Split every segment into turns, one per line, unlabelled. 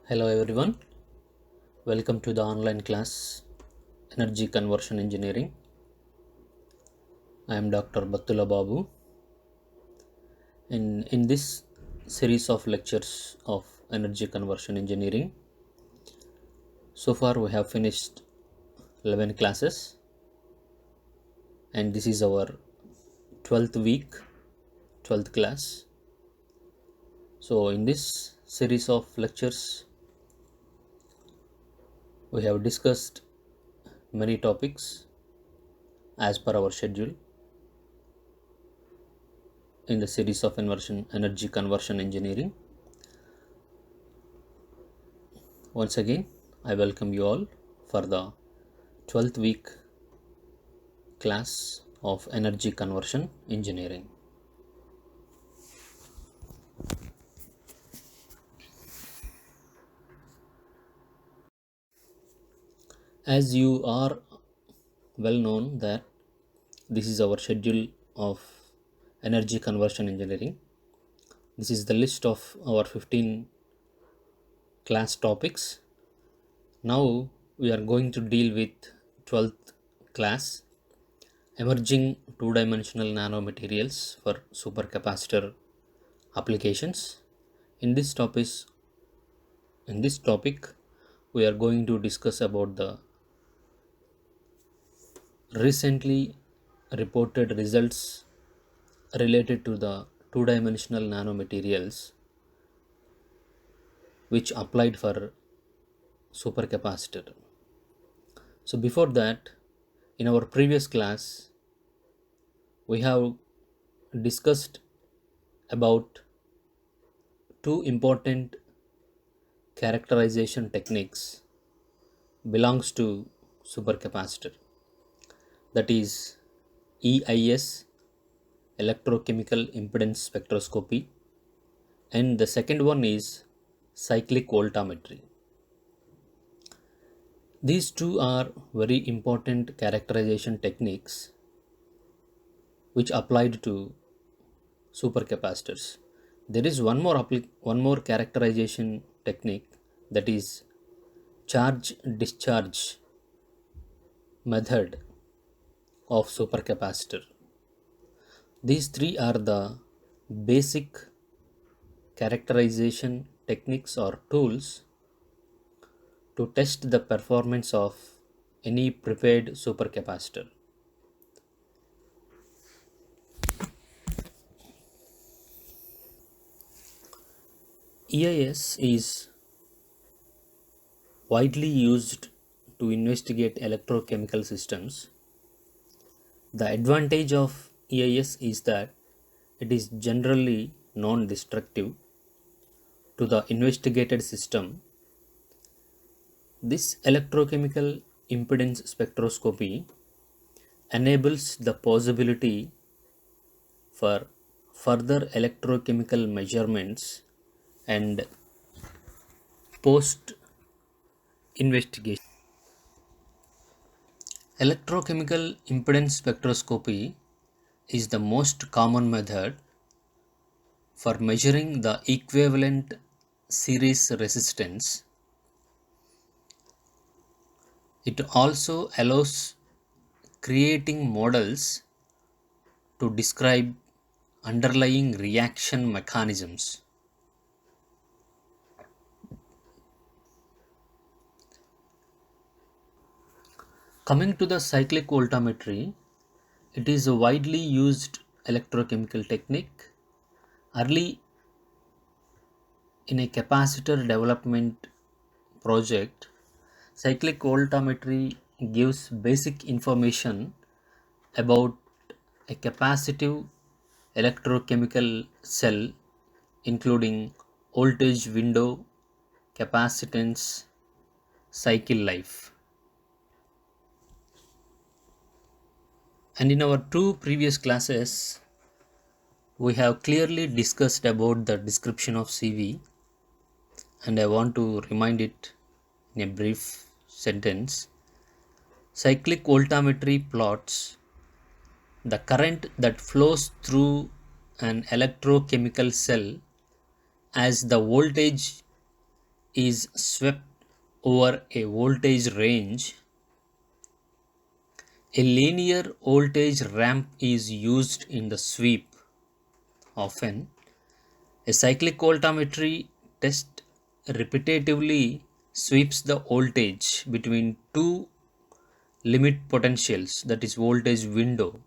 Hello everyone, welcome to the online class Energy Conversion Engineering. I am Dr. Battula Babu. In this series of lectures of Energy Conversion Engineering, so far we have finished 11 classes and this is our 12th week, 12th class. So in this series of lectures, we have discussed many topics as per our schedule in the series of energy conversion engineering. Once again, I welcome you all for the 12th week class of energy conversion engineering. As you are well known that this is our schedule of energy conversion engineering. This is the list of our 15 class topics. Now we are going to deal with 12th class, emerging two-dimensional nanomaterials for supercapacitor applications. In this topic, we are going to discuss about the recently reported results related to the two-dimensional nanomaterials which applied for supercapacitor. So before that, in our previous class, we have discussed about two important characterization techniques belongs to supercapacitor, that is EIS, electrochemical impedance spectroscopy, and the second one is cyclic voltammetry. These two are very important characterization techniques which applied to supercapacitors. There is one more characterization technique, that is charge discharge method of supercapacitor. These three are the basic characterization techniques or tools to test the performance of any prepared supercapacitor. EIS is widely used to investigate electrochemical systems. The advantage of EIS is that it is generally non destructive to the investigated system. This electrochemical impedance spectroscopy enables the possibility for further electrochemical measurements and post investigation. Electrochemical impedance spectroscopy is the most common method for measuring the equivalent series resistance. It also allows creating models to describe underlying reaction mechanisms. Coming to the cyclic voltammetry, it is a widely used electrochemical technique. Early in a capacitor development project, cyclic voltammetry gives basic information about a capacitive electrochemical cell, including voltage window, capacitance, cycle life. And in our two previous classes, we have clearly discussed about the description of CV, and I want to remind it in a brief sentence. Cyclic voltammetry plots the current that flows through an electrochemical cell as the voltage is swept over a voltage range, a linear voltage ramp is used in the sweep. Often, a cyclic voltammetry test repetitively sweeps the voltage between two limit potentials, that is voltage window.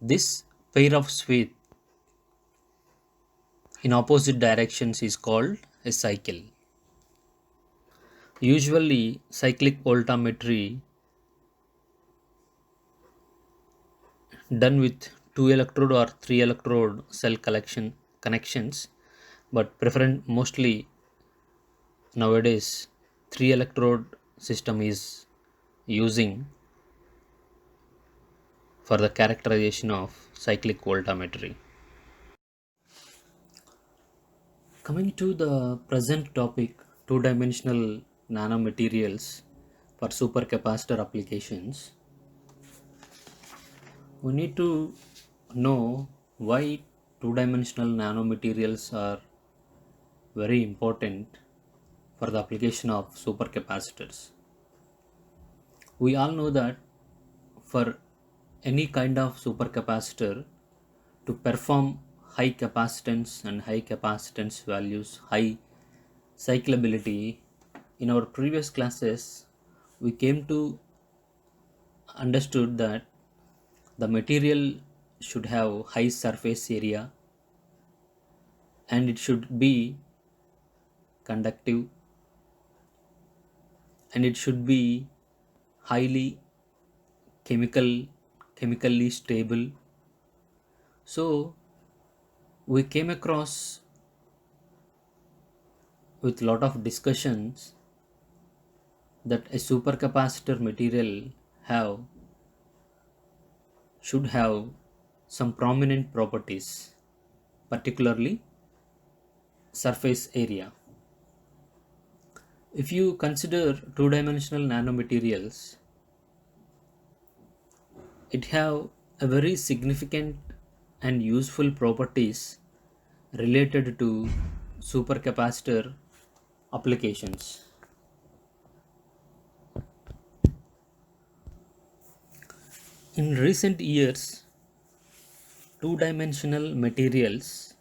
This pair of sweep in opposite directions is called a cycle. Usually cyclic voltammetry done with two electrode or three electrode cell collection connections, but preferred mostly nowadays three electrode system is using for the characterization of cyclic voltammetry. Coming to the present topic, two-dimensional nanomaterials for supercapacitor applications, we need to know why two-dimensional nanomaterials are very important for the application of supercapacitors. We all know that for any kind of supercapacitor to perform high capacitance and high capacitance values, high cyclability, in our previous classes we came to understood that the material should have high surface area and it should be conductive and it should be highly chemically stable. So we came across with lot of discussions that a supercapacitor material have should have some prominent properties, particularly surface area. If you consider two-dimensional nanomaterials, it have a very significant and useful properties related to supercapacitor applications. In recent years, two-dimensional materials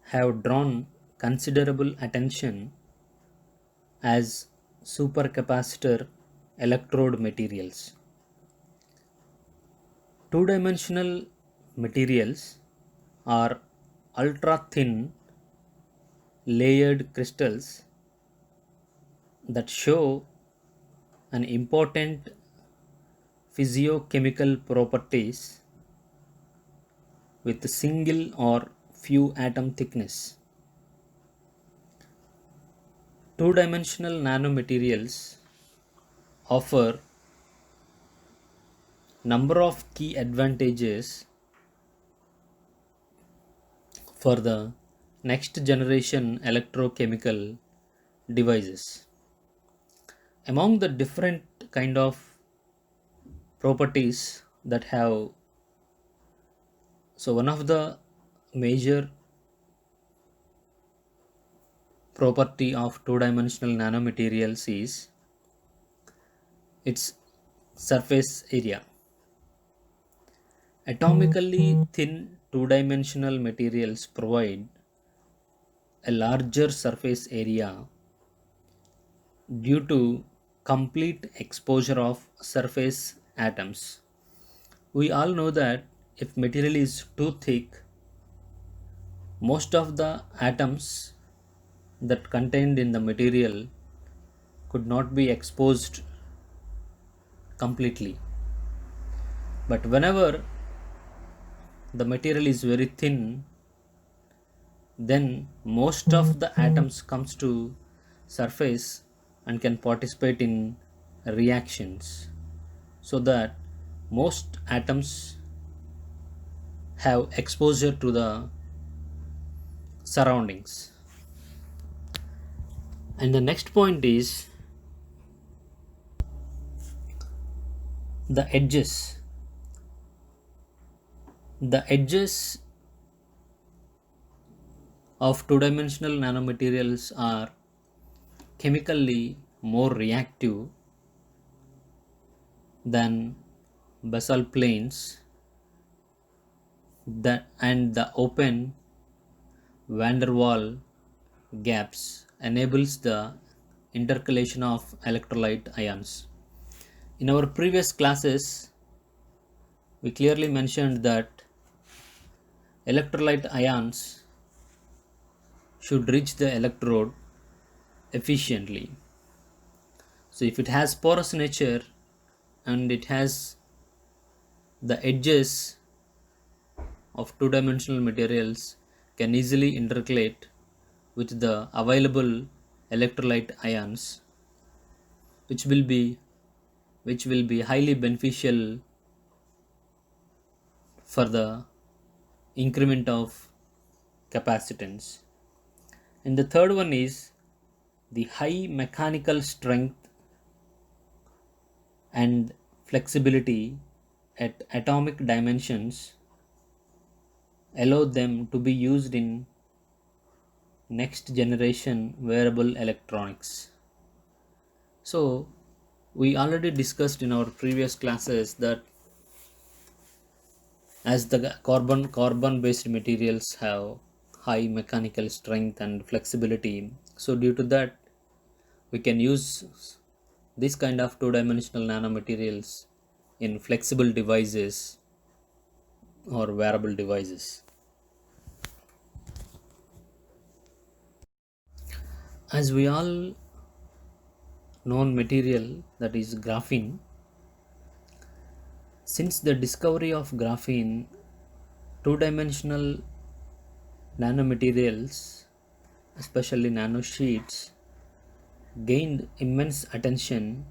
have drawn considerable attention as supercapacitor electrode materials. Two-dimensional materials are ultra-thin layered crystals that show an important physiochemical properties with single or few atom thickness. Two-dimensional nanomaterials offer number of key advantages for the next generation electrochemical devices. Among the different kind of properties that have, so one of the major property of two-dimensional nanomaterials is its surface area. Atomically thin two-dimensional materials provide a larger surface area due to complete exposure of surface atoms. We all know that if material is too thick, most of the atoms that contained in the material could not be exposed completely. But whenever the material is very thin, then most of the atoms comes to surface and can participate in reactions, so that most atoms have exposure to the surroundings. And the next point is the edges. The edges of two-dimensional nanomaterials are chemically more reactive than basalt planes and the open van der Waal gaps enables the intercalation of electrolyte ions. In our previous classes, we clearly mentioned that electrolyte ions should reach the electrode efficiently. So if it has porous nature and it has the edges of two-dimensional materials can easily intercalate with the available electrolyte ions, which will be highly beneficial for the increment of capacitance. And the third one is the high mechanical strength and flexibility at atomic dimensions allow them to be used in next generation wearable electronics. So we already discussed in our previous classes that as the carbon based materials have high mechanical strength and flexibility, so due to that we can use this kind of two-dimensional nanomaterials in flexible devices or wearable devices. As we all known material, that is graphene, since the discovery of graphene, two-dimensional nanomaterials, especially nanosheets, gained immense attention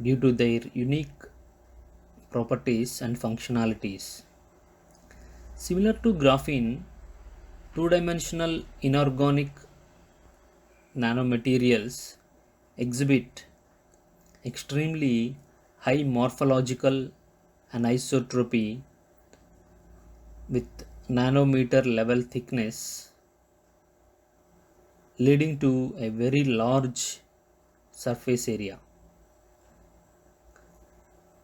due to their unique properties and functionalities. Similar to graphene, two-dimensional inorganic nanomaterials exhibit extremely high morphological anisotropy with nanometer level thickness, leading to a very large surface area.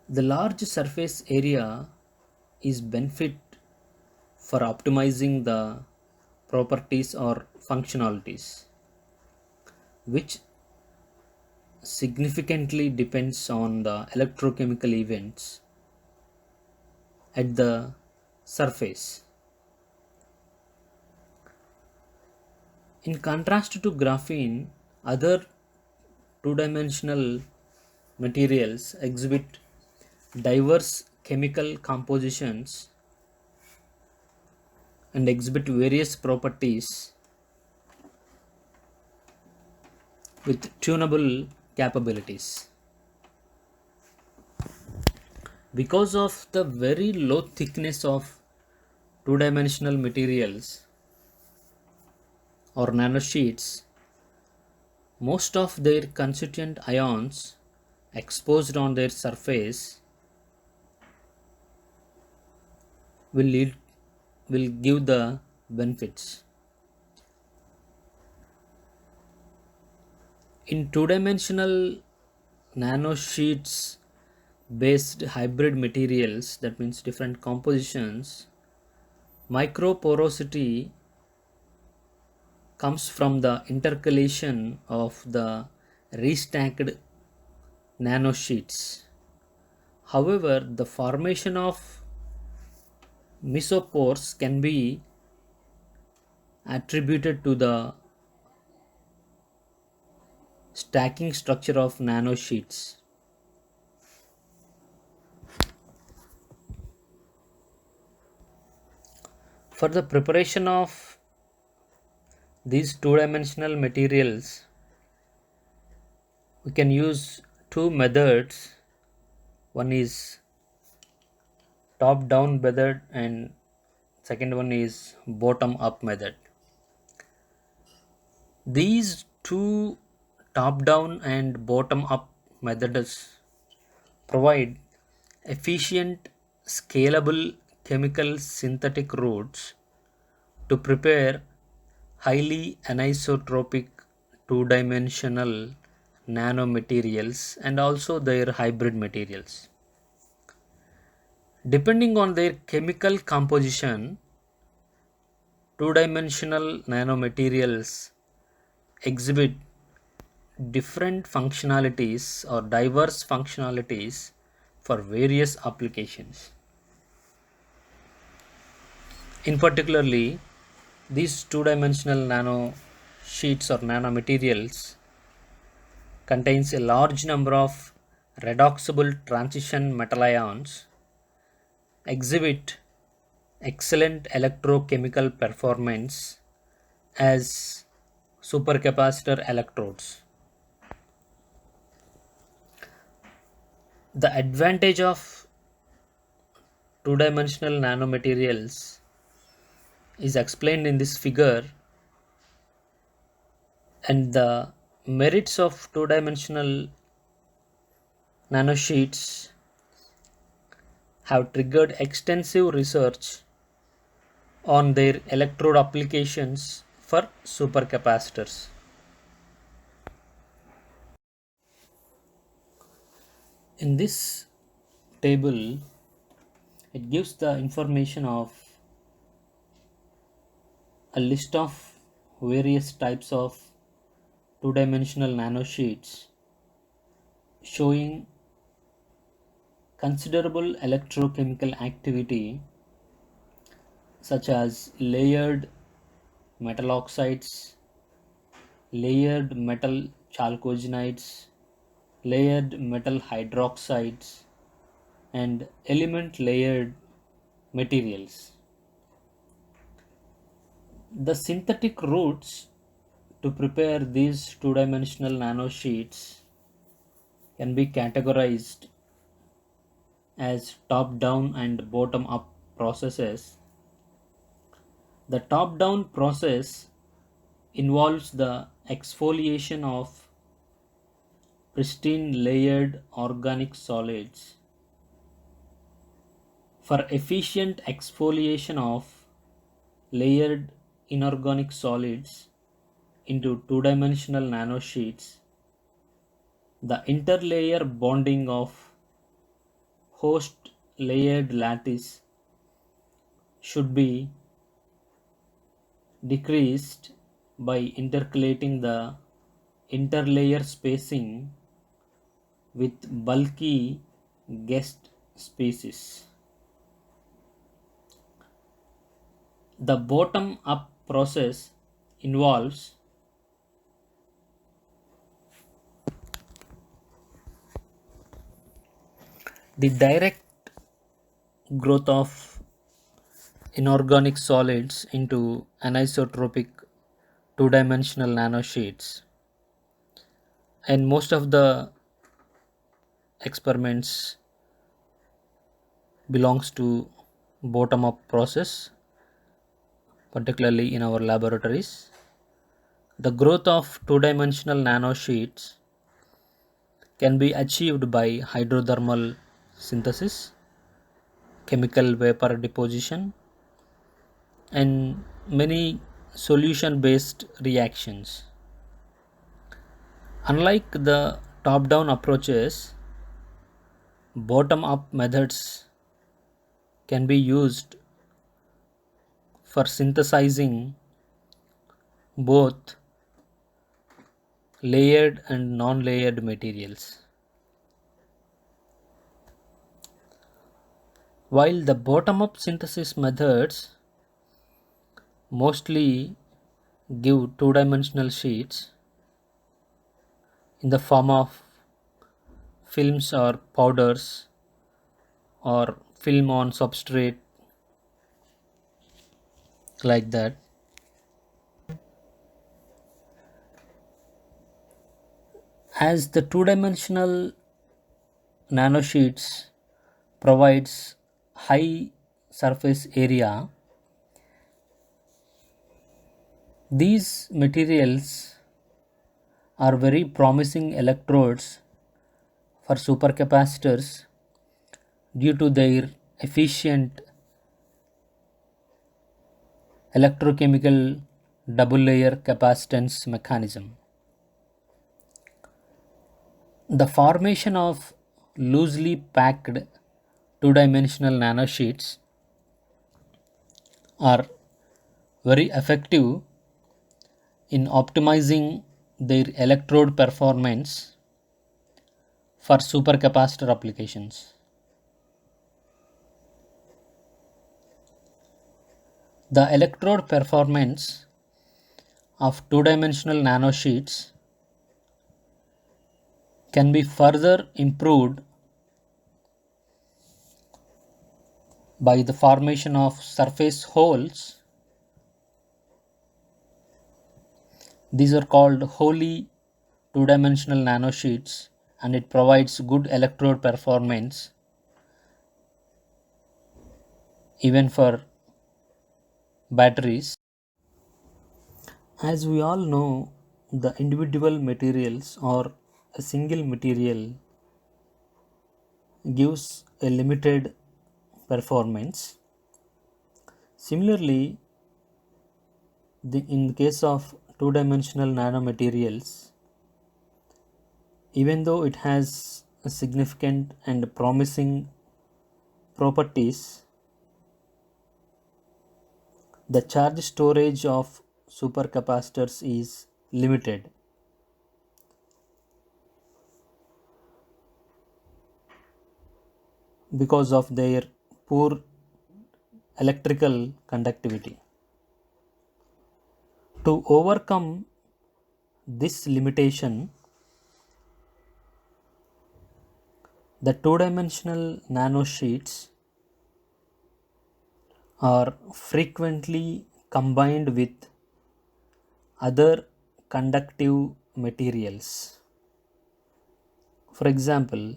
The large surface area is benefit for optimizing the properties or functionalities, which significantly depends on the electrochemical events at the surface. In contrast to graphene, other two-dimensional materials exhibit diverse chemical compositions and exhibit various properties with tunable capabilities. Because of the very low thickness of two-dimensional materials or nanosheets, most of their constituent ions exposed on their surface will give the benefits. In two-dimensional nanosheets based hybrid materials, that means different compositions, microporosity comes from the intercalation of the restacked nanosheets. However, the formation of mesopores can be attributed to the stacking structure of nanosheets. For the preparation of these two-dimensional materials, we can use two methods. One is top down method and second one is bottom up method. These two top down and bottom up methods provide efficient scalable chemical synthetic routes to prepare highly anisotropic two-dimensional nanomaterials and also their hybrid materials. Depending on their chemical composition, two-dimensional nanomaterials exhibit different functionalities or diverse functionalities for various applications. In particularly, these two-dimensional nano sheets or nanomaterials contains a large number of redoxable transition metal ions, exhibit excellent electrochemical performance as supercapacitor electrodes. The advantage of two-dimensional nanomaterials is explained in this figure, and the merits of two-dimensional nanosheets have triggered extensive research on their electrode applications for supercapacitors. In this table, it gives the information of a list of various types of two-dimensional nanosheets showing considerable electrochemical activity such as layered metal oxides, layered metal chalcogenides, layered metal hydroxides, and element layered materials. The synthetic routes to prepare these two-dimensional nanosheets can be categorized as top-down and bottom-up processes. The top-down process involves the exfoliation of pristine layered organic solids. For efficient exfoliation of layered inorganic solids into two-dimensional nanosheets, the interlayer bonding of host layered lattice should be decreased by intercalating the interlayer spacing with bulky guest species. The bottom up process involves the direct growth of inorganic solids into anisotropic two-dimensional nanosheets, and most of the experiments belongs to bottom up process, particularly in our laboratories. The growth of two-dimensional nanosheets can be achieved by hydrothermal synthesis, chemical vapor deposition, and many solution based reactions. Unlike the top down approaches, bottom up methods can be used for synthesizing both layered and non layered materials. While the bottom up synthesis methods mostly give two dimensional sheets in the form of films or powders or film on substrate, like that, as the two-dimensional nanosheets provides high surface area, these materials are very promising electrodes for supercapacitors due to their efficient electrochemical double layer capacitance mechanism. The formation of loosely packed two-dimensional nanosheets are very effective in optimizing their electrode performance for supercapacitor applications. The electrode performance of two-dimensional nanosheets can be further improved by the formation of surface holes. These are called wholly two-dimensional nanosheets, and it provides good electrode performance even for batteries. As we all know, the individual materials or a single material gives a limited performance. Similarly, in the case of two-dimensional nanomaterials, even though it has a significant and promising properties, the charge storage of supercapacitors is limited because of their poor electrical conductivity. To overcome this limitation, the two-dimensional nanosheets are frequently combined with other conductive materials. For example,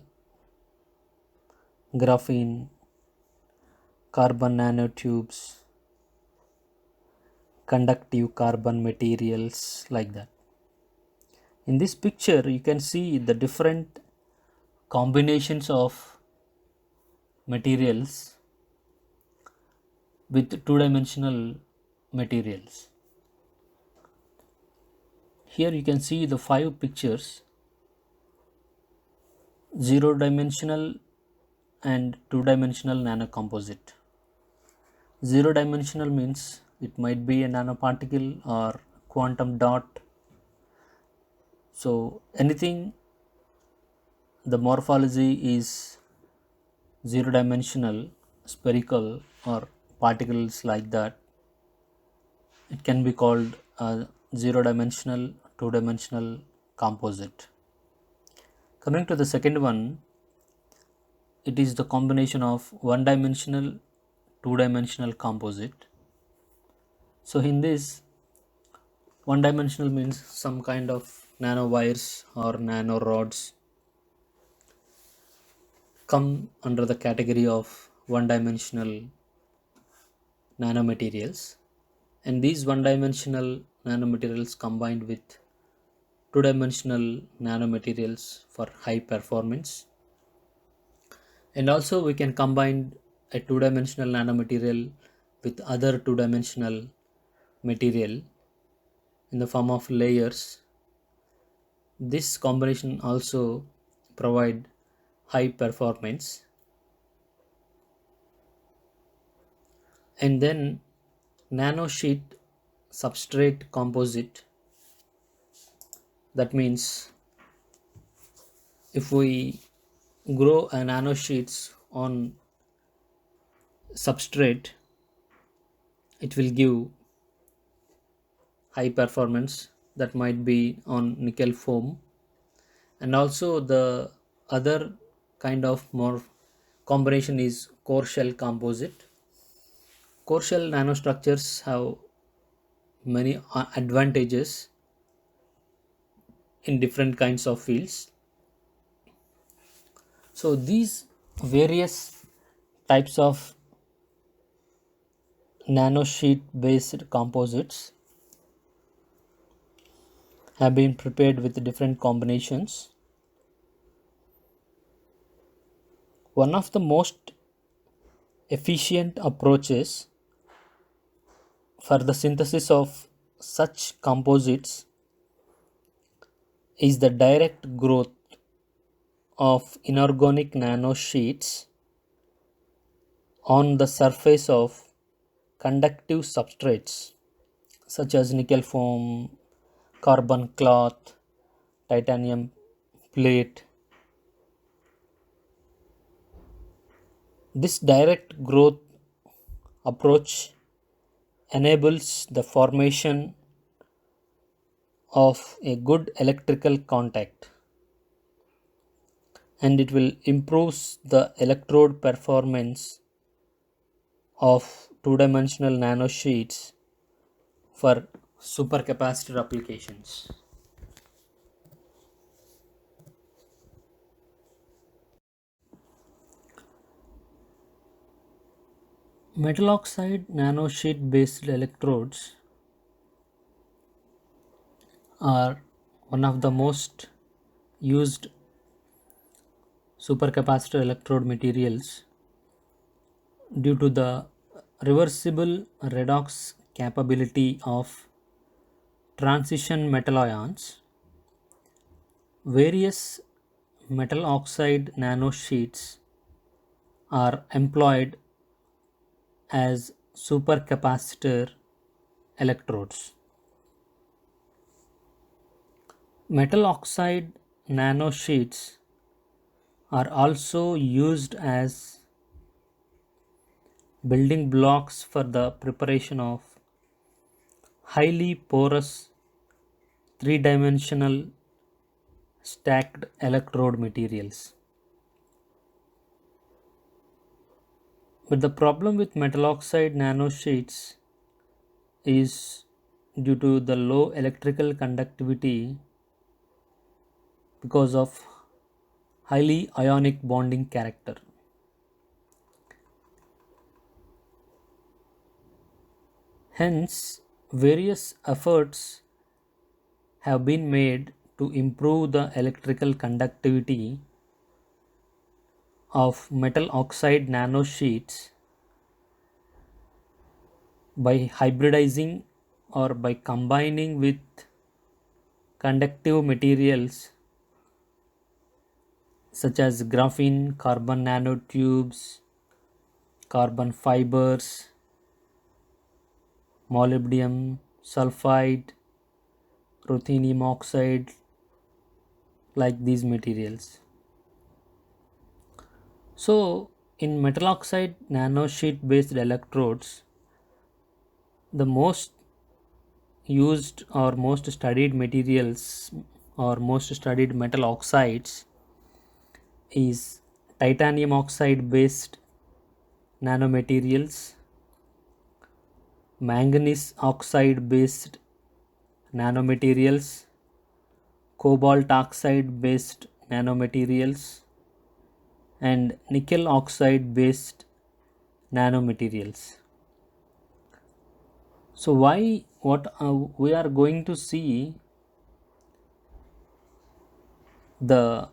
graphene, carbon nanotubes, conductive carbon materials, like that. In this picture, you can see the different combinations of materials with two-dimensional materials. Here you can see the 5 pictures: zero dimensional and two-dimensional nanocomposite. Zero dimensional means it might be a nanoparticle or quantum dot. So anything, the morphology is zero dimensional, spherical, or particles like that, it can be called a zero dimensional, two dimensional composite. Coming to the second one, it is the combination of one dimensional, two dimensional composite. So in this, one dimensional means some kind of nanowires or nanorods come under the category of one dimensional nanomaterials, and these one dimensional nanomaterials combined with two dimensional nanomaterials for high performance. And also we can combine a two dimensional nanomaterial with other two dimensional material in the form of layers. This combination also provide high performance. And then nanosheet substrate composite, that means if we grow a nanosheets on substrate, it will give high performance, that might be on nickel foam. And also the other kind of more combination is core shell composite. Core shell nanostructures have many advantages in different kinds of fields. So these various types of nanosheet based composites have been prepared with different combinations. One of the most efficient approaches for the synthesis of such composites is the direct growth of inorganic nanosheets on the surface of conductive substrates such as nickel foam, carbon cloth, titanium plate. This direct growth approach enables the formation of a good electrical contact, and it will improve the electrode performance of two-dimensional nanosheets for supercapacitor applications. Metal oxide nanosheet based electrodes are one of the most used supercapacitor electrode materials due to the reversible redox capability of transition metal ions. Various metal oxide nanosheets are employed as supercapacitor electrodes. Metal oxide nanosheets are also used as building blocks for the preparation of highly porous three-dimensional stacked electrode materials. But the problem with metal oxide nanosheets is due to the low electrical conductivity because of highly ionic bonding character. Hence, various efforts have been made to improve the electrical conductivity of metal oxide nanosheets by hybridizing or by combining with conductive materials such as graphene, carbon nanotubes, carbon fibers, molybdenum sulfide, ruthenium oxide, like these materials. So, in metal oxide nanosheet based electrodes, the most used or most studied materials or most studied metal oxides is titanium oxide based nanomaterials, manganese oxide based nanomaterials, cobalt oxide based nanomaterials, and nickel oxide based nanomaterials. So why what we are going to see the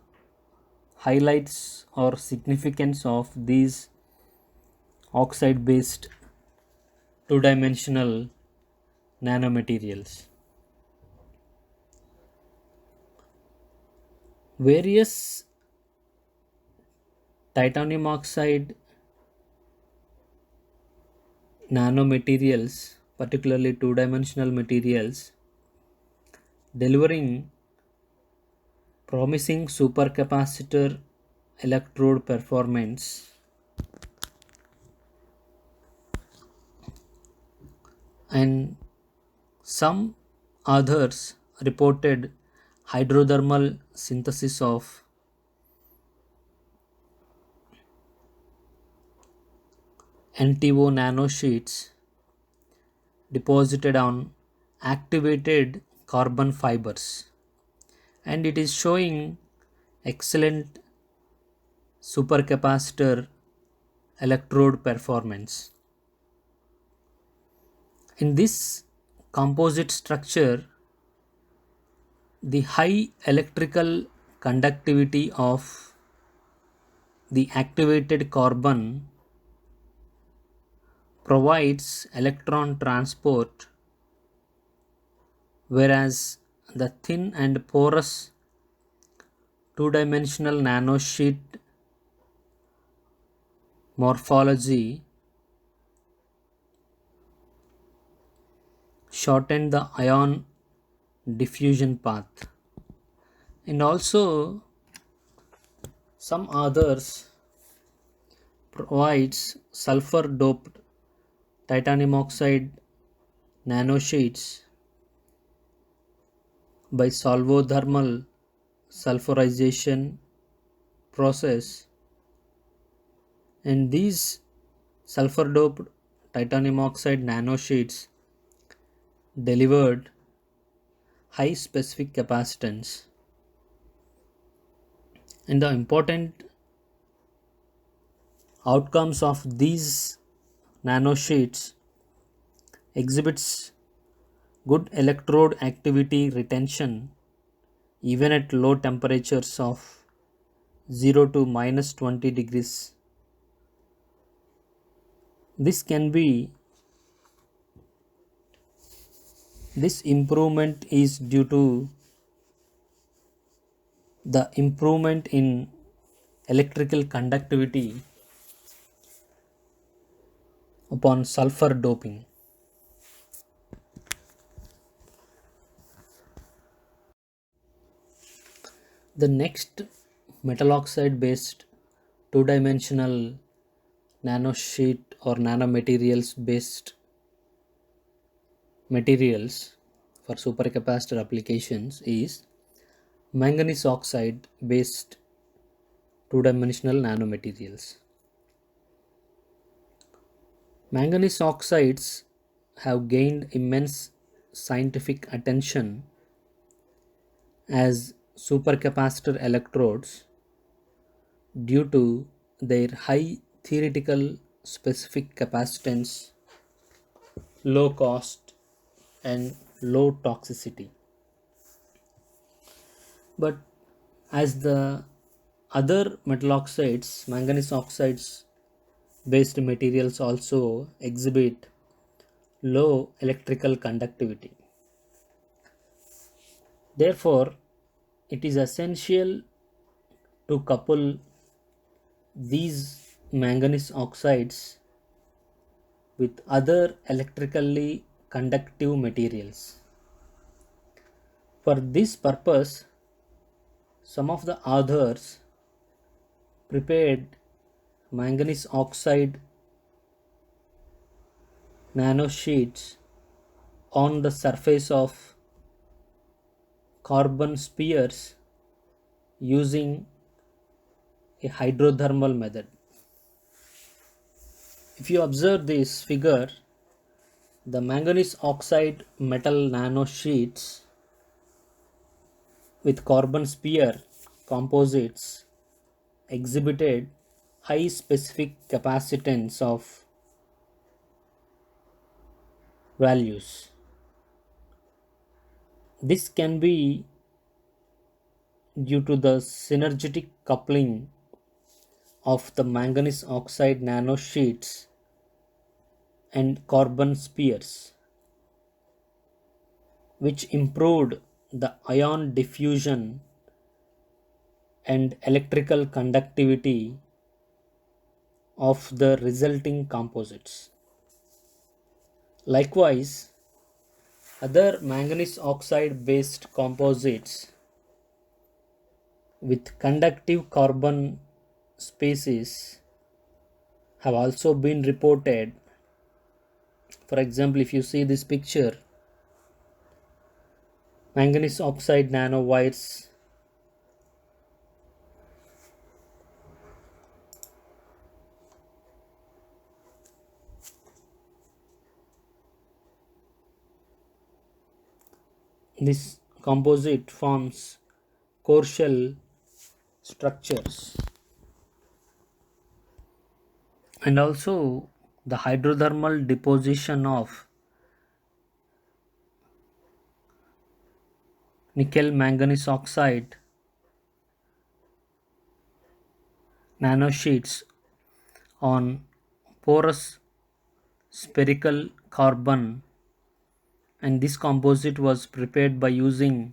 highlights or significance of these oxide based two dimensional nanomaterials. Various titanium oxide nanomaterials, particularly two dimensional materials, delivering promising supercapacitor electrode performance, and some others reported hydrothermal synthesis of NTO nanosheets deposited on activated carbon fibers, and it is showing excellent supercapacitor electrode performance. In this composite structure, the high electrical conductivity of the activated carbon provides electron transport, whereas the thin and porous two-dimensional nanosheet morphology shortened the ion diffusion path. And also some others provides sulfur doped titanium oxide nanosheets by solvothermal sulfurization process, and these sulfur doped titanium oxide nanosheets delivered high specific capacitance. And the important outcomes of these nanosheets exhibits good electrode activity retention even at low temperatures of 0 to minus 20 degrees. This can be this improvement is due to the improvement in electrical conductivity upon sulfur doping. The next metal oxide based two dimensional nanosheet or nanomaterials based materials for supercapacitor applications is manganese oxide based two dimensional nanomaterials. Manganese oxides have gained immense scientific attention as supercapacitor electrodes due to their high theoretical specific capacitance, low cost, and low toxicity. But as the other metal oxides, manganese oxides based materials also exhibit low electrical conductivity. Therefore, it is essential to couple these manganese oxides with other electrically conductive materials. For this purpose, some of the authors prepared manganese oxide nanosheets on the surface of carbon spheres using a hydrothermal method. If you observe this figure, the manganese oxide metal nanosheets with carbon sphere composites exhibited high specific capacitance of values. This can be due to the synergetic coupling of the manganese oxide nanosheets and carbon spheres, which improved the ion diffusion and electrical conductivity of the resulting composites. Likewise, other manganese oxide based composites with conductive carbon species have also been reported. For example, if you see this picture, manganese oxide nanowires this composite forms core shell structures, and also the hydrothermal deposition of nickel manganese oxide nanosheets on porous spherical carbon, and this composite was prepared by using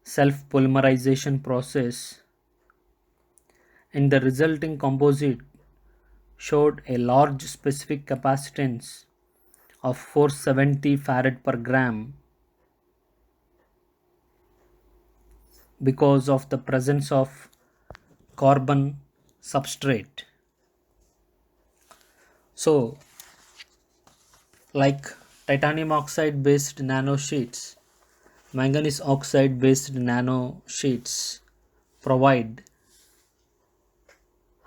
self polymerization process and the resulting composite showed a large specific capacitance of 470 farad per gram because of the presence of carbon substrate. So, like titanium oxide based nanosheets, manganese oxide based nanosheets provide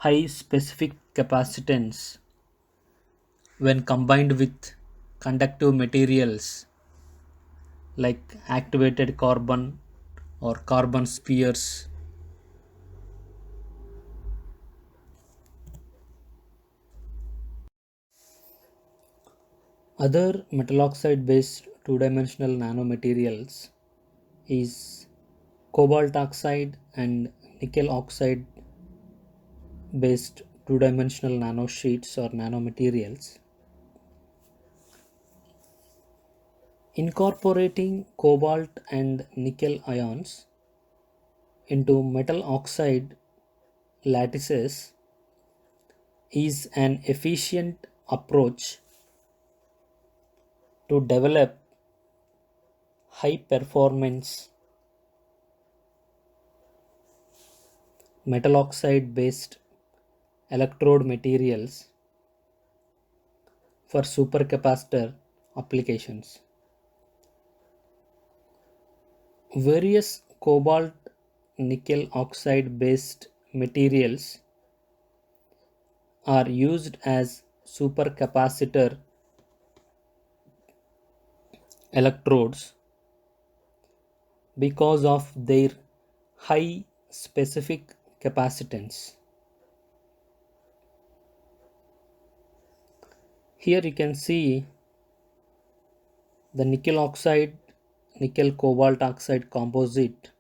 high specific capacitance when combined with conductive materials like activated carbon or carbon spheres. Other metal oxide based two dimensional nanomaterials is cobalt oxide and nickel oxide based two dimensional nanosheets or nanomaterials. Incorporating cobalt and nickel ions into metal oxide lattices is an efficient approach to develop high performance metal oxide based electrode materials for supercapacitor applications. Various cobalt nickel oxide based materials are used as supercapacitor electrodes because of their high specific capacitance. Here you can see the nickel oxide nickel cobalt oxide composite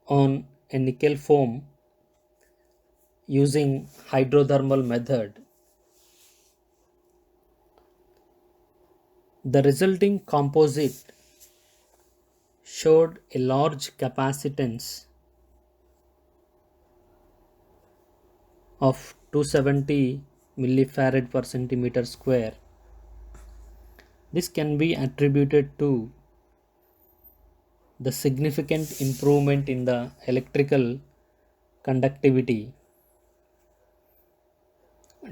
on a nickel foam using hydrothermal method. The resulting composite showed a large capacitance of 270 millifarad per centimeter square. This can be attributed to the significant improvement in the electrical conductivity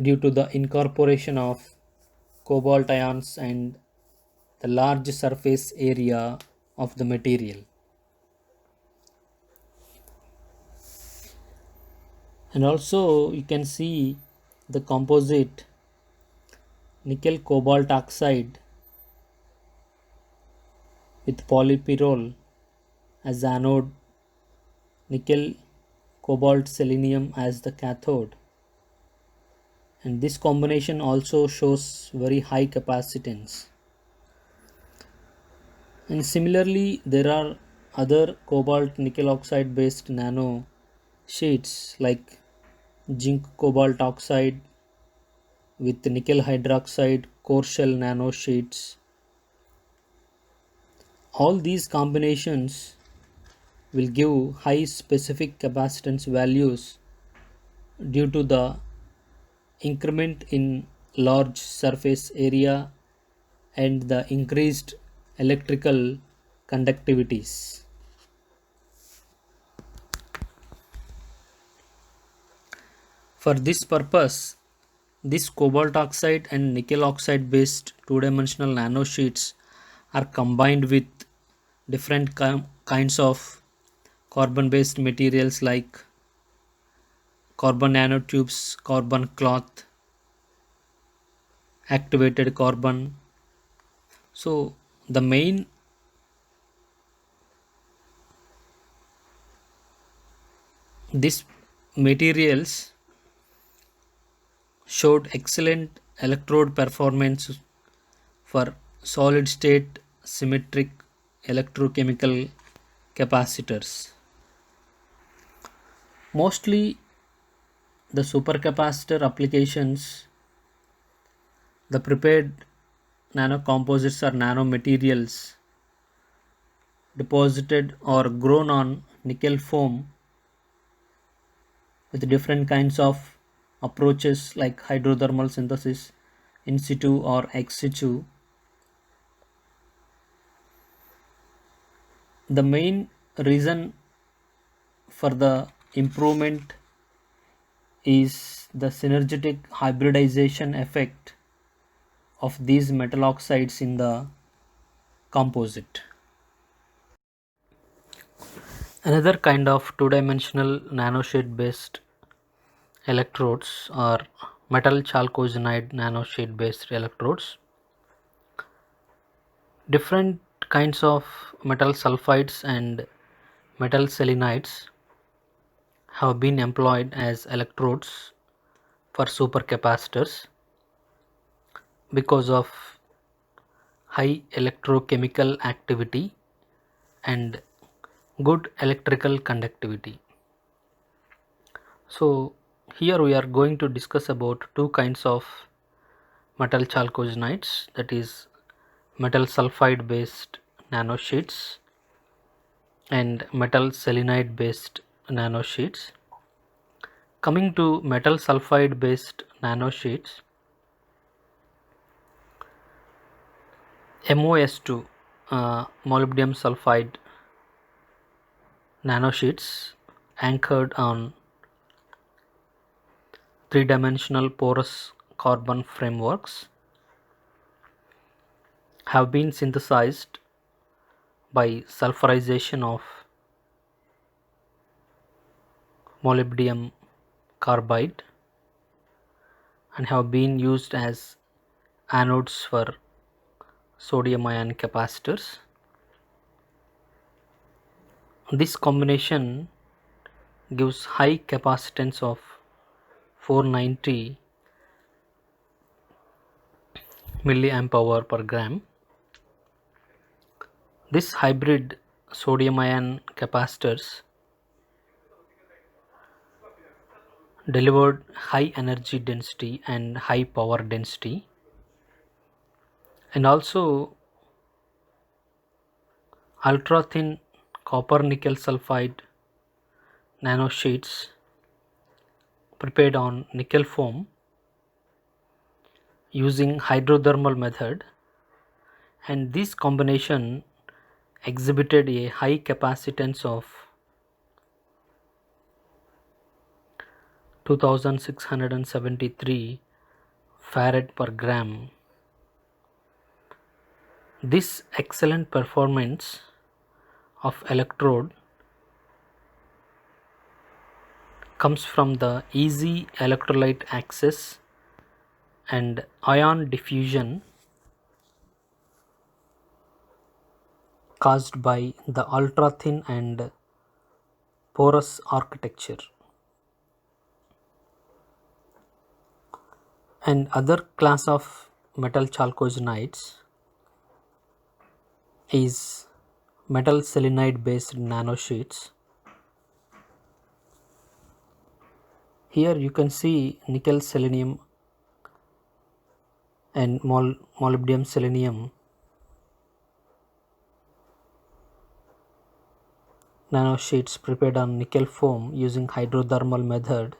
due to the incorporation of cobalt ions and the large surface area of the material. And also you can see the composite nickel cobalt oxide with polypyrrole as anode, nickel cobalt selenium as the cathode, and this combination also shows very high capacitance. And similarly there are other cobalt nickel oxide based nano sheets like zinc cobalt oxide with nickel hydroxide core shell nano sheets. All these combinations will give high specific capacitance values due to the increment in large surface area and the increased electrical conductivities. For this purpose, this cobalt oxide and nickel oxide based two dimensional nanosheets are combined with different kinds of carbon based materials like carbon nanotubes, carbon cloth, activated carbon. So the main these materials showed excellent electrode performance for solid state symmetric electrochemical capacitors. Mostly the supercapacitor applications, the prepared nanocomposites or nanomaterials deposited or grown on nickel foam with different kinds of approaches like hydrothermal synthesis, in situ or ex situ. The main reason for the improvement is the synergetic hybridization effect of these metal oxides in the composite. Another kind of two-dimensional nanosheet based electrodes are metal chalcogenide nanosheet based electrodes. Different kinds of metal sulfides and metal selenides have been employed as electrodes for supercapacitors because of high electrochemical activity and good electrical conductivity. So here we are going to discuss about two kinds of metal chalcogenides, that is metal sulfide based nanosheets and metal selenide based nanosheets. Coming to metal sulfide based nanosheets, MOS2 molybdenum sulfide nanosheets anchored on three-dimensional porous carbon frameworks have been synthesized by sulfurization of molybdenum carbide and have been used as anodes for sodium ion capacitors. This combination gives high capacitance of 490 milliamp hour per gram. This hybrid sodium ion capacitors delivered high energy density and high power density, and also ultra thin copper nickel sulfide nanosheets prepared on nickel foam using hydrothermal method, and this combination exhibited a high capacitance of 2673 farad per gram. This excellent performance of electrode comes from the easy electrolyte access and ion diffusion caused by the ultra thin and porous architecture. And other class of metal chalcogenides is metal selenide based nanosheets. Here you can see nickel selenium and molybdenum selenium nanosheets prepared on nickel foam using hydrothermal method.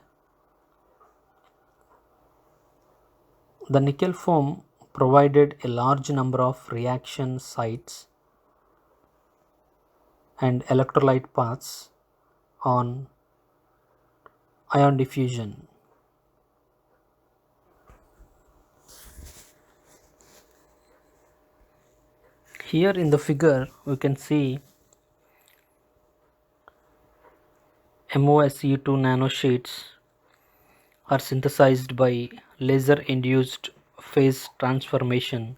The nickel foam provided a large number of reaction sites and electrolyte paths on ion diffusion. Here in the figure we can see MOSE2 nanosheets are synthesized by laser induced phase transformation.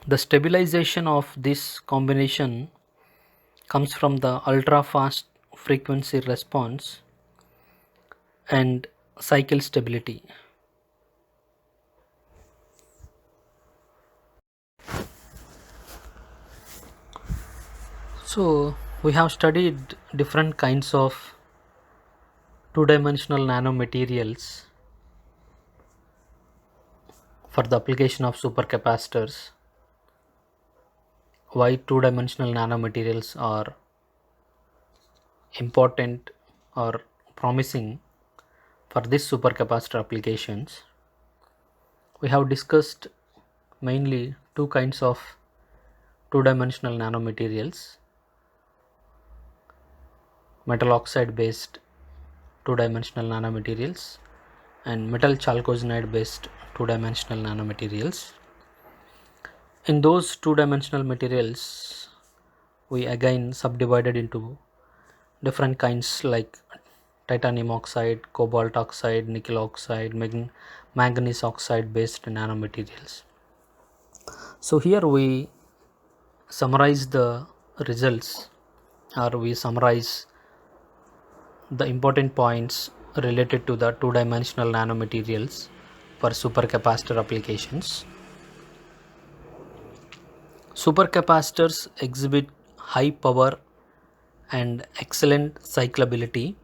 The stabilization of this combination comes from the ultra fast frequency response and cycle stability. So we have studied different kinds of two-dimensional nanomaterials for the application of supercapacitors. Why two-dimensional nanomaterials are important or promising for this supercapacitor applications. We have discussed mainly two kinds of two-dimensional nanomaterials: metal oxide based two-dimensional nanomaterials and metal chalcogenide based two-dimensional nanomaterials. In those two-dimensional materials, we again subdivided into different kinds like titanium oxide, cobalt oxide, nickel oxide, manganese oxide based nanomaterials. So here we summarize the results, or we summarize the important points related to the two-dimensional nanomaterials for supercapacitor applications. Supercapacitors exhibit high power and excellent cyclability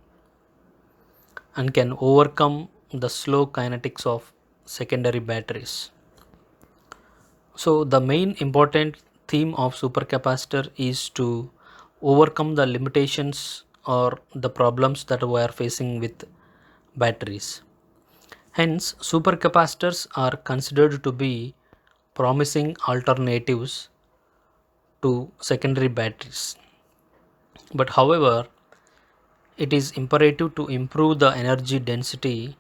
and can overcome the slow kinetics of secondary batteries. So the main important theme of supercapacitor is to overcome the limitations or the problems that we are facing with batteries. Hence, supercapacitors are considered to be promising alternatives to secondary batteries. But however, it is imperative to improve the energy density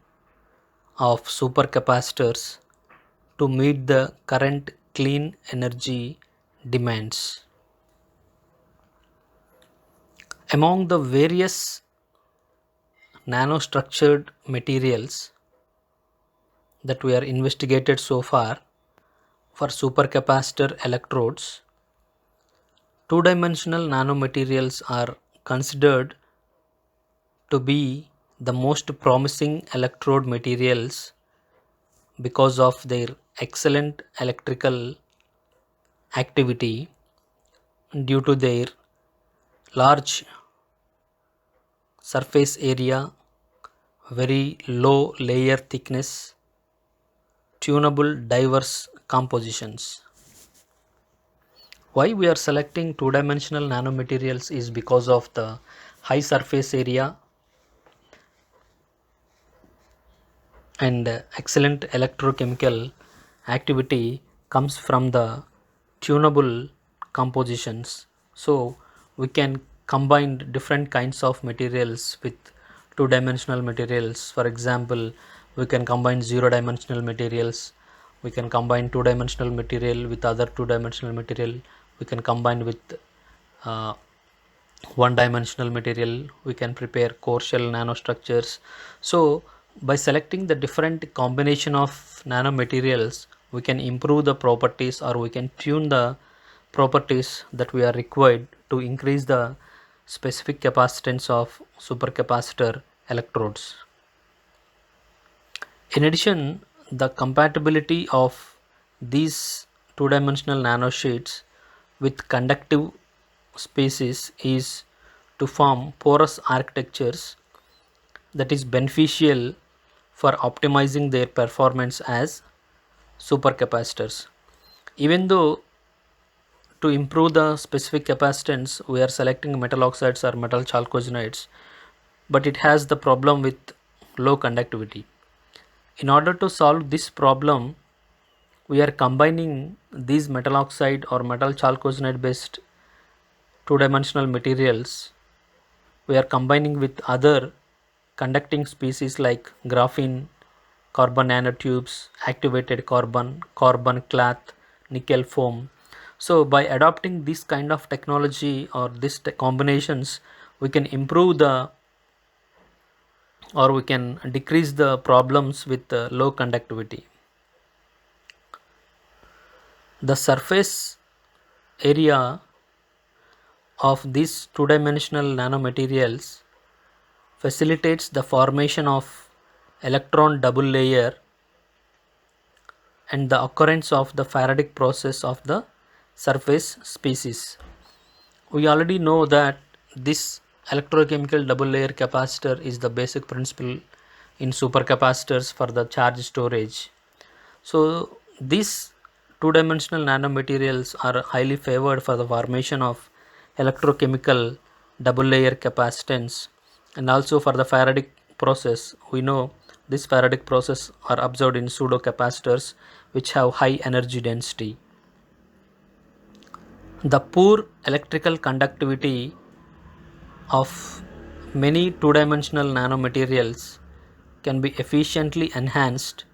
of supercapacitors to meet the current clean energy demands. Among the various nanostructured materials that we are investigated so far for supercapacitor electrodes, two-dimensional nanomaterials are considered to be the most promising electrode materials because of their excellent electrical activity due to their large surface area, very low layer thickness, tunable diverse compositions. Why we are selecting two-dimensional nanomaterials is because of the high surface area and excellent electrochemical activity comes from the tunable compositions. So we can combine different kinds of materials with two-dimensional materials. For example, we can combine zero-dimensional materials, we can combine two-dimensional material with other two-dimensional material, we can combine with uh, one-dimensional material, we can prepare core shell nanostructures. So by selecting the different combination of nanomaterials, we can improve the properties or we can tune the properties that we are required to increase the specific capacitance of supercapacitor electrodes. In addition, the compatibility of these two-dimensional nanosheets with conductive species is to form porous architectures that is beneficial for optimizing their performance as supercapacitors. Even though to improve the specific capacitance we are selecting metal oxides or metal chalcogenides, but it has the problem with low conductivity. In order to solve this problem, we are combining these metal oxide or metal chalcogenide based two-dimensional materials. We are combining with other conducting species like graphene, carbon nanotubes, activated carbon, carbon cloth, nickel foam. So by adopting this kind of technology or these combinations, we can improve the or we can decrease the problems with low conductivity. The surface area of these two-dimensional nanomaterials facilitates the formation of electron double layer and the occurrence of the Faradic process of the surface species. We already know that this electrochemical double layer capacitor is the basic principle in supercapacitors for the charge storage. So these two-dimensional nanomaterials are highly favored for the formation of electrochemical double layer capacitance. And also for the Faradic process, we know this Faradic process are observed in pseudo capacitors which have high energy density. The poor electrical conductivity of many two-dimensional nanomaterials can be efficiently enhanced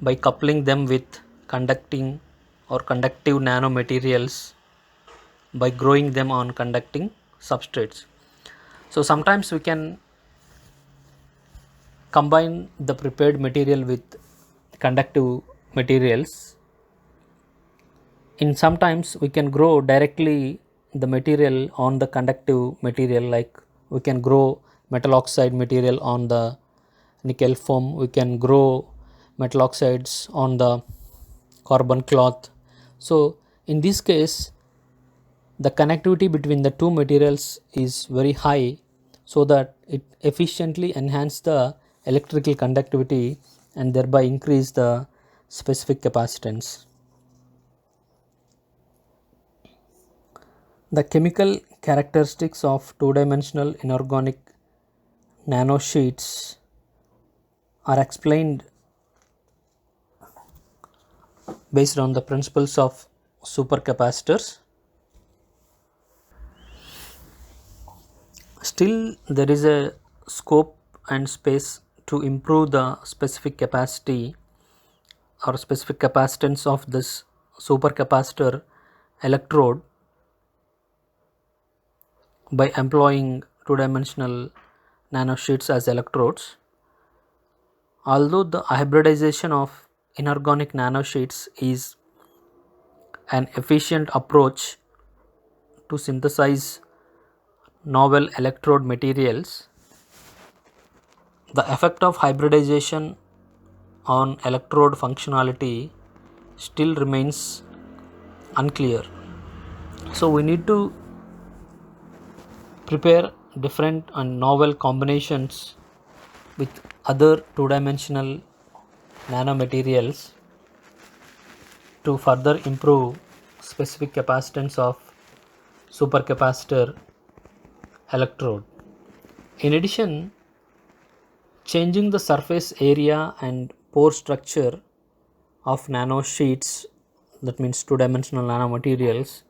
by coupling them with conducting or conductive nanomaterials by growing them on conducting substrates. So sometimes we can combine the prepared material with conductive materials. In sometimes we can grow directly the material on the conductive material, like we can grow metal oxide material on the nickel foam, we can grow metal oxides on the carbon cloth. So in this case the connectivity between the two materials is very high, so that it efficiently enhance the electrical conductivity and thereby increase the specific capacitance. The chemical characteristics of two-dimensional inorganic nanosheets are explained based on the principles of supercapacitors. Still, there is a scope and space to improve the specific capacity or specific capacitance of this supercapacitor electrode by employing two-dimensional nanosheets as electrodes. Although the hybridization of inorganic nanosheets is an efficient approach to synthesize novel electrode materials, the effect of hybridization on electrode functionality still remains unclear. So we need to prepare different and novel combinations with other two-dimensional nanomaterials to further improve specific capacitance of supercapacitor electrode. In addition, changing the surface area and pore structure of nanosheets, that means two-dimensional nanomaterials,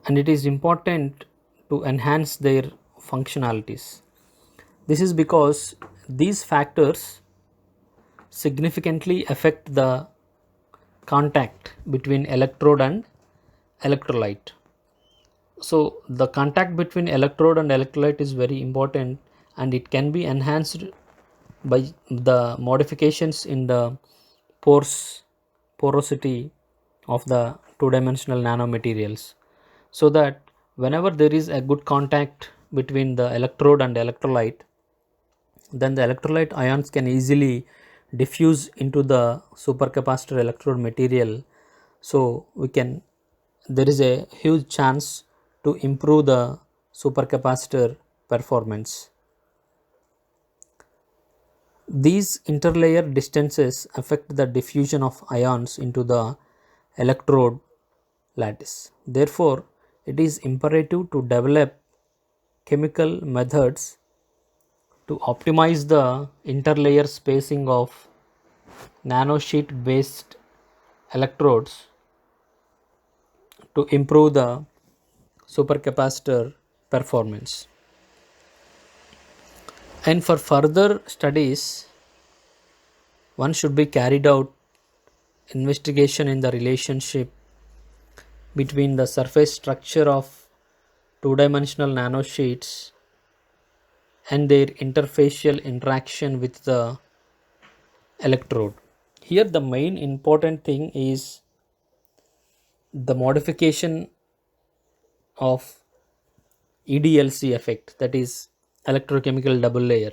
and it is important to enhance their functionalities. This is because these factors significantly affect the contact between electrode and electrolyte. So the contact between electrode and electrolyte is very important, and it can be enhanced by the modifications in the porosity of the two-dimensional nanomaterials, so that whenever there is a good contact between the electrode and electrolyte, then the electrolyte ions can easily diffuse into the supercapacitor electrode material. So we can, there is a huge chance to improve the supercapacitor performance. These interlayer distances affect the diffusion of ions into the electrode lattice. Therefore, it is imperative to develop chemical methods to optimize the interlayer spacing of nanosheet based electrodes to improve the supercapacitor performance. And for further studies, one should be carried out investigation in the relationship between the surface structure of two-dimensional nanosheets and their interfacial interaction with the electrode. Here the main important thing is the modification of EDLC effect, that is electrochemical double layer.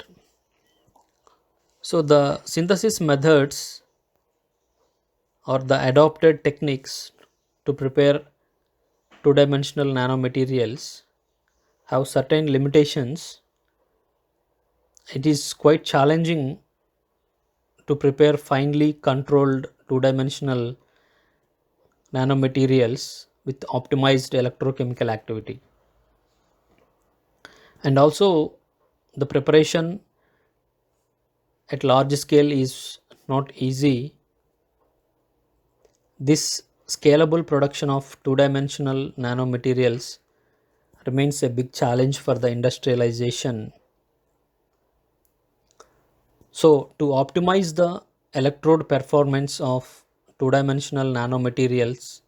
So the synthesis methods or the adopted techniques to prepare two-dimensional nanomaterials have certain limitations. It is quite challenging to prepare finely controlled two-dimensional nanomaterials with optimized electrochemical activity. And also, the preparation at large scale is not easy. This scalable production of two-dimensional nanomaterials remains a big challenge for the industrialization. So, to optimize the electrode performance of two-dimensional nanomaterials,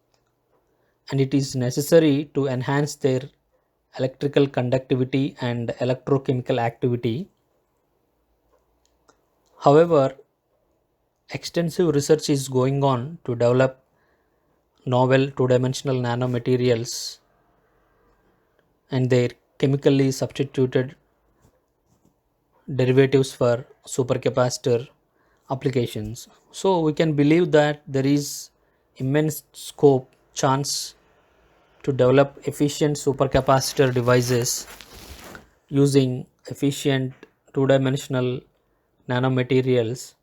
and it is necessary to enhance their electrical conductivity and electrochemical activity. However, extensive research is going on to develop novel two-dimensional nanomaterials and their chemically substituted derivatives for supercapacitor applications. So we can believe that there is immense scope chance to develop efficient supercapacitor devices using efficient two-dimensional nanomaterials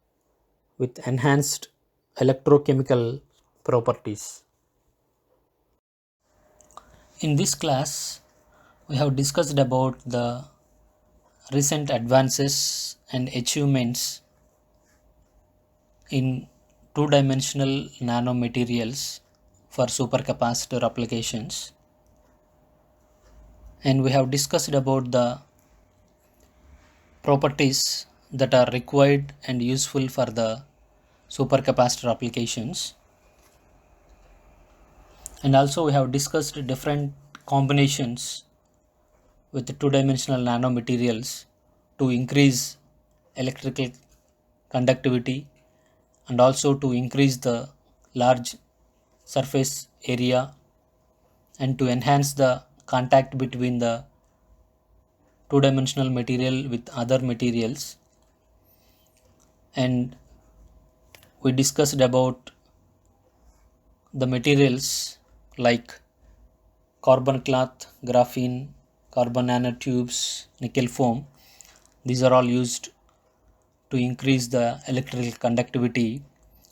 with enhanced electrochemical properties. In this class, we have discussed about the recent advances and achievements in two-dimensional nanomaterials for supercapacitor applications, and we have discussed about the properties that are required and useful for the supercapacitor applications, and also we have discussed different combinations with the two-dimensional nanomaterials to increase electrical conductivity and also to increase the large surface area and to enhance the contact between the two-dimensional material with other materials. And we discussed about the materials like carbon cloth, graphene, carbon nanotubes, nickel foam. These are all used to increase the electrical conductivity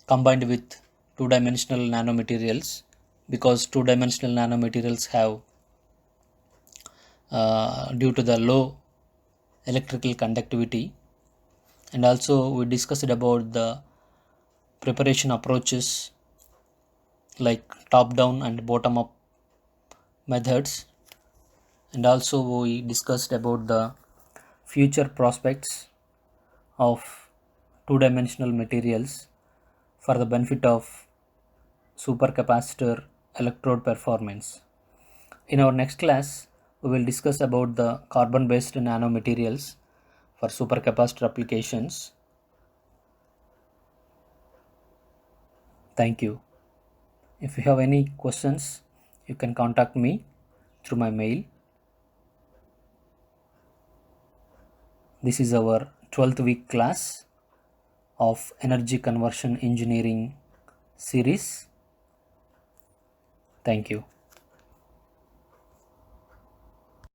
combined with two-dimensional nanomaterials, because two-dimensional nanomaterials have due to the low electrical conductivity. And also we discussed about the preparation approaches like top down and bottom up methods, and also we discussed about the future prospects of two-dimensional materials for the benefit of supercapacitor electrode performance. In our next class, we will discuss about the carbon-based nanomaterials for supercapacitor applications. Thank you. If you have any questions, you can contact me through my mail. This is our 12th week class of energy conversion engineering series. Thank you.